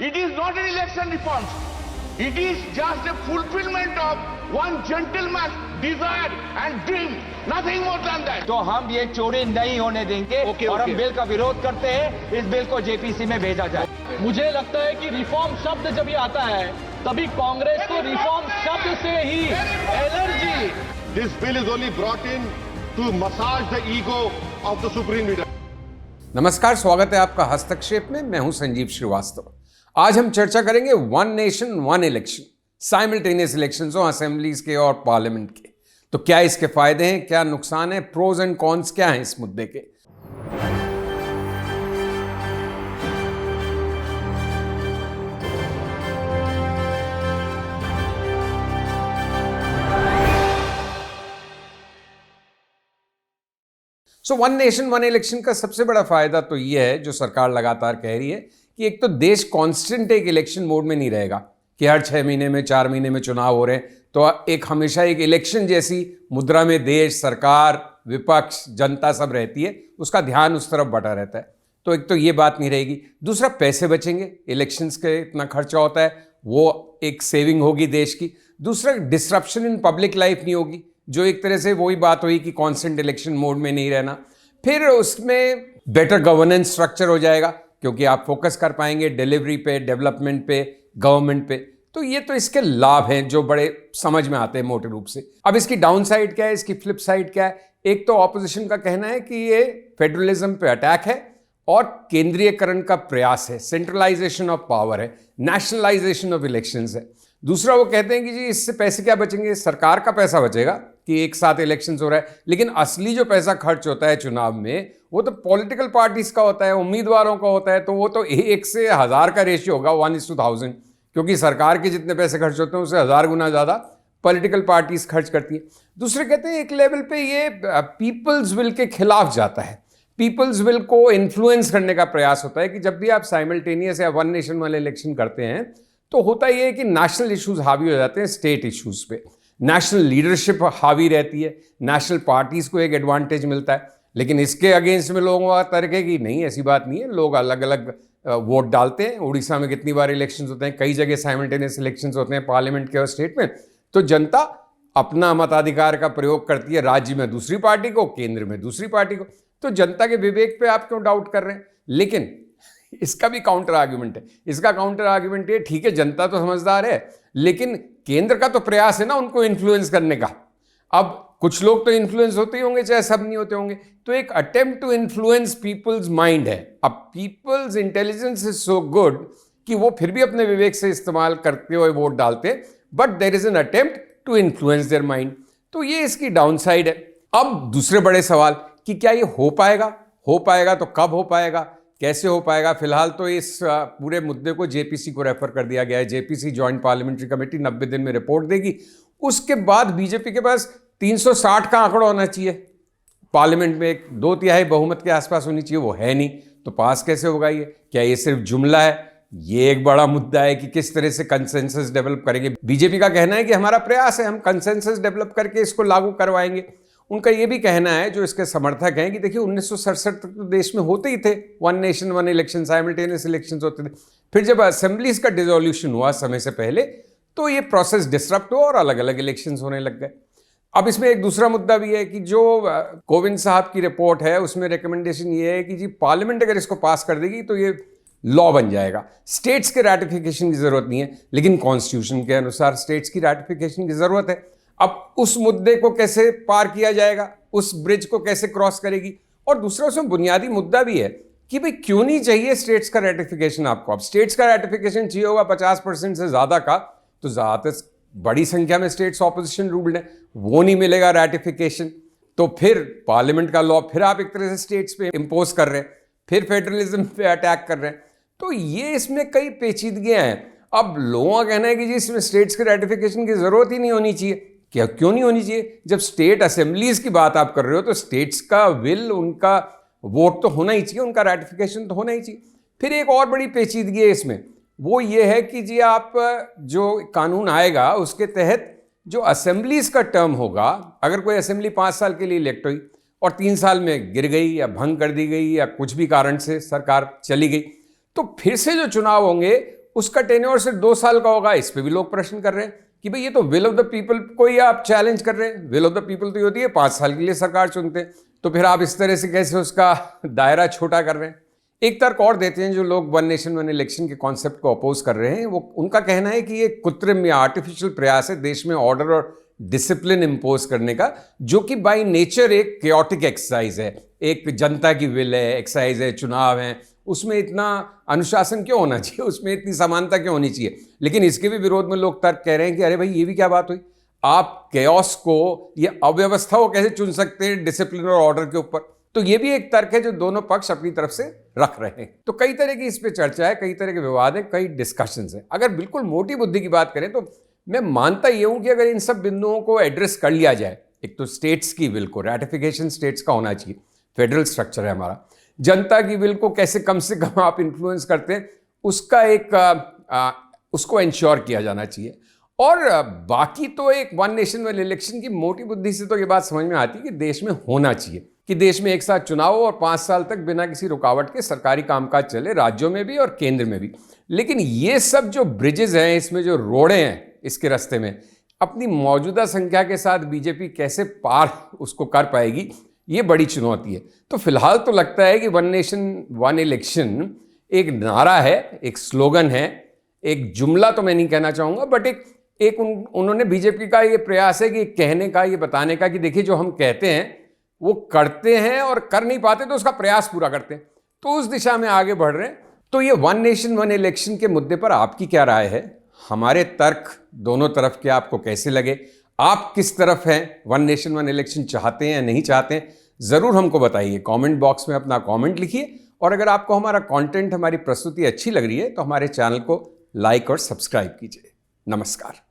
It is not an election reform. It is just a fulfillment of one gentleman's desire and dream. Nothing more than that. तो हम ये चोरी नहीं होने देंगे और हम बिल का विरोध करते हैं। इस बिल को जेपीसी में भेजा जाए। मुझे लगता है कि रिफॉर्म शब्द जब ये आता है तभी कांग्रेस को रिफॉर्म शब्द से ही allergy. This bill is only brought in to massage the ego of the supreme leader. नमस्कार, स्वागत है आपका हस्तक्षेप में। मैं हूं संजीव श्रीवास्तव। आज हम चर्चा करेंगे one nation one election, simultaneous elections हो असेंबलीज के और पार्लियामेंट के। तो क्या इसके फायदे हैं, क्या नुकसान है, प्रोज एंड कॉन्स क्या हैं इस मुद्दे के। So one nation one election का सबसे बड़ा फायदा तो यह है, जो सरकार लगातार कह रही है, कि एक तो देश कांस्टेंट एक इलेक्शन मोड में नहीं रहेगा कि हर 6 महीने में 4 महीने में चुनाव हो रहे हैं। तो एक हमेशा एक इलेक्शन जैसी मुद्रा में देश, सरकार, विपक्ष, जनता सब रहती है, उसका ध्यान उस तरफ बटा रहता है। तो एक तो ये बात नहीं रहेगी। दूसरा, पैसे बचेंगे, इलेक्शंस के इतना खर्चा होता है, वो एक सेविंग होगी देश की। दूसरा, डिस्ट्रप्शन इन पब्लिक लाइफ नहीं होगी, जो एक तरह से वही बात हुई कि कांस्टेंट इलेक्शन मोड में नहीं रहना। फिर उसमें बेटर गवर्नेंस स्ट्रक्चर हो जाएगा, क्योंकि आप फोकस कर पाएंगे डिलीवरी पे, डेवलपमेंट पे, गवर्नमेंट पे। तो ये तो इसके लाभ हैं जो बड़े समझ में आते हैं मोटे रूप से। अब इसकी डाउन साइड क्या है, इसकी फ्लिप साइड क्या है। एक तो ऑपोजिशन का कहना है कि ये फेडरलिज्म पे अटैक है और केंद्रीयकरण का प्रयास है, सेंट्रलाइजेशन ऑफ पावर है, नेशनलाइजेशन ऑफ इलेक्शंस है। दूसरा, वो कहते हैं कि जी इससे पैसे क्या बचेंगे, सरकार का पैसा बचेगा कि एक साथ इलेक्शंस हो रहा है, लेकिन असली जो पैसा खर्च होता है चुनाव में वो तो पॉलिटिकल पार्टीज का होता है, उम्मीदवारों का होता है। तो वो तो 1 से 1000 का रेशियो होगा, 1:1000, क्योंकि सरकार के जितने पैसे खर्च होते हैं उससे 1000 गुना ज़्यादा पॉलिटिकल पार्टीज खर्च करती है। दूसरे कहते हैं एक लेवल पे ये पीपल्स विल के खिलाफ जाता है, पीपल्स विल को इन्फ्लुएंस करने का प्रयास होता है कि जब भी आप साइमल्टेनियस या वन नेशन वन इलेक्शन करते हैं तो होता ये है कि नेशनल इश्यूज हावी हो जाते हैं स्टेट इश्यूज पे, नेशनल लीडरशिप हावी रहती है, नेशनल पार्टीज को एक एडवांटेज मिलता है। लेकिन इसके अगेंस्ट में लोगों का तर्क है कि नहीं, ऐसी बात नहीं है, लोग अलग अलग वोट डालते हैं। उड़ीसा में कितनी बार इलेक्शंस होते हैं, कई जगह साइमल्टेनियस इलेक्शंस होते हैं पार्लियामेंट के और स्टेट में। तो जनता अपना मताधिकार का प्रयोग करती है, राज्य में दूसरी पार्टी को, केंद्र में दूसरी पार्टी को। तो जनता के विवेक पे आप क्यों डाउट कर रहे हैं। लेकिन इसका भी काउंटर आर्ग्यूमेंट है। इसका काउंटर आर्ग्यूमेंट ये, ठीक है जनता तो समझदार है, लेकिन केंद्र का तो प्रयास है ना उनको इन्फ्लुएंस करने का। अब कुछ लोग तो इन्फ्लुएंस होते ही होंगे, चाहे सब नहीं होते होंगे। तो एक attempt to influence people's mind है। अब people's intelligence is so good कि वो फिर भी अपने विवेक से इस्तेमाल करते हुए वोट डालते हैं, but there is an attempt to influence their mind. तो ये इसकी डाउन साइड है। अब दूसरे बड़े सवाल कि क्या ये हो पाएगा तो कब हो पाएगा, कैसे हो पाएगा। फिलहाल तो इस पूरे मुद्दे को जेपीसी को रेफर कर दिया गया है। जेपीसी जॉइंट पार्लियामेंट्री कमेटी 90 दिन में रिपोर्ट देगी। उसके बाद बीजेपी के पास 360 का आंकड़ा होना चाहिए, पार्लियामेंट में एक 2/3 बहुमत के आसपास होनी चाहिए, वो है नहीं। तो पास कैसे होगा ये? क्या ये सिर्फ जुमला है? ये एक बड़ा मुद्दा है कि किस तरह से कंसेंसस डेवलप करेंगे। बीजेपी का कहना है कि हमारा प्रयास है, हम कंसेंसस डेवलप करके इसको लागू करवाएंगे। उनका ये भी कहना है, जो इसके समर्थक हैं, कि देखिए 1967 तक तो देश में होते ही थे one nation one election, simultaneous elections होते थे। फिर जब असेंबलीज का डिसोल्यूशन हुआ समय से पहले, तो ये प्रोसेस डिसरप्ट हुआ और अलग अलग इलेक्शंस होने लग गए। अब इसमें एक दूसरा मुद्दा भी है कि जो कोविंद साहब की रिपोर्ट है उसमें रिकमेंडेशन ये है कि जी पार्लियामेंट अगर इसको पास कर देगी तो ये लॉ बन जाएगा। स्टेट्स के रैटिफिकेशन की जरूरत नहीं है, लेकिन कॉन्स्टिट्यूशन के अनुसार स्टेट्स की रैटिफिकेशन की जरूरत है। अब उस मुद्दे को कैसे पार किया जाएगा, उस ब्रिज को कैसे क्रॉस करेगी। और दूसरा उसमें बुनियादी मुद्दा भी है कि भाई क्यों नहीं चाहिए स्टेट्स का रैटिफिकेशन आपको। अब स्टेट्स का रैटिफिकेशन चाहिए होगा 50% से ज़्यादा का, तो ज़्यादातर बड़ी संख्या में स्टेट्स ऑपोजिशन रूल्ड है, वो नहीं मिलेगा रैटिफिकेशन। तो फिर पार्लियामेंट का लॉ फिर आप एक तरह से स्टेट्स पे इम्पोज कर रहे हैं, फिर फेडरलिज्म पे अटैक कर रहे हैं। तो ये इसमें कई पेचीदगियाँ हैं। अब लोगों का कहना है कि जी इसमें स्टेट्स के रैटिफिकेशन की ज़रूरत ही नहीं होनी चाहिए। क्या क्यों नहीं होनी चाहिए? जब स्टेट असेंबलीज की बात आप कर रहे हो तो स्टेट्स का विल, उनका वोट तो होना ही चाहिए, उनका रैटिफिकेशन तो होना ही चाहिए। फिर एक और बड़ी पेचीदगी है इसमें, वो ये है कि जी आप जो कानून आएगा उसके तहत जो असेंबलीज का टर्म होगा, अगर कोई असेंबली 5 साल के लिए इलेक्ट हुई और 3 साल में गिर गई या भंग कर दी गई या कुछ भी कारण से सरकार चली गई, तो फिर से जो चुनाव होंगे उसका टेन्योर सिर्फ 2 साल का होगा। इस पे भी लोग प्रश्न कर रहे हैं कि भाई ये तो विल ऑफ द पीपल को ही आप चैलेंज कर रहे हैं। विल ऑफ द पीपल तो ये होती है 5 साल के लिए सरकार चुनते हैं, तो फिर आप इस तरह से कैसे उसका दायरा छोटा कर रहे हैं। एक तर्क और देते हैं जो लोग वन नेशन वन इलेक्शन के कॉन्सेप्ट को अपोज कर रहे हैं, वो उनका कहना है कि ये कृत्रिम या आर्टिफिशियल प्रयास है देश में ऑर्डर और डिसिप्लिन इंपोज करने का, जो कि बाय नेचर एक केओटिक एक्सरसाइज है, एक जनता की विल है, एक्सरसाइज है, चुनाव है, उसमें इतना अनुशासन क्यों होना चाहिए, उसमें इतनी समानता क्यों होनी चाहिए। लेकिन इसके भी विरोध में लोग तर्क कह रहे हैं कि अरे भाई ये भी क्या बात हुई, आप केओस को, ये अव्यवस्था को कैसे चुन सकते हैं डिसिप्लिन और ऑर्डर के ऊपर। तो ये भी एक तर्क है जो दोनों पक्ष अपनी तरफ से रख रहे हैं। तो कई तरह की इस पे चर्चा है, कई तरह के विवाद है, कई डिस्कशंस है। अगर बिल्कुल मोटी बुद्धि की बात करें तो मैं मानता ये हूं कि अगर इन सब बिंदुओं को एड्रेस कर लिया जाए, एक तो स्टेट्स की विल को, रैटिफिकेशन स्टेट्स का होना चाहिए, फेडरल स्ट्रक्चर है हमारा, जनता की विल को कैसे कम से कम आप इन्फ्लुएंस करते हैं उसका एक उसको इंश्योर किया जाना चाहिए। और बाकी तो एक वन नेशन वन इलेक्शन की मोटी बुद्धि से तो ये बात समझ में आती है कि देश में होना चाहिए, कि देश में एक साथ चुनाव हो और 5 साल तक बिना किसी रुकावट के सरकारी कामकाज चले, राज्यों में भी और केंद्र में भी। लेकिन ये सब जो ब्रिजेस हैं, इसमें जो रोड़े हैं इसके रास्ते में, अपनी मौजूदा संख्या के साथ बीजेपी कैसे पार उसको कर पाएगी, ये बड़ी चुनौती है। तो फिलहाल तो लगता है कि वन नेशन वन इलेक्शन एक नारा है, एक स्लोगन है, एक जुमला तो मैं नहीं कहना चाहूँगा, बट उन्होंने बीजेपी का ये प्रयास है कि कहने का, ये बताने का कि देखिए जो हम कहते हैं वो करते हैं और कर नहीं पाते तो उसका प्रयास पूरा करते हैं, तो उस दिशा में आगे बढ़ रहे हैं। तो ये वन नेशन वन इलेक्शन के मुद्दे पर आपकी क्या राय है? हमारे तर्क दोनों तरफ के आपको कैसे लगे? आप किस तरफ हैं? वन नेशन वन इलेक्शन चाहते हैं या नहीं चाहते हैं? ज़रूर हमको बताइए, कमेंट बॉक्स में अपना कमेंट लिखिए। और अगर आपको हमारा कंटेंट, हमारी प्रस्तुति अच्छी लग रही है तो हमारे चैनल को लाइक और सब्सक्राइब कीजिए। नमस्कार।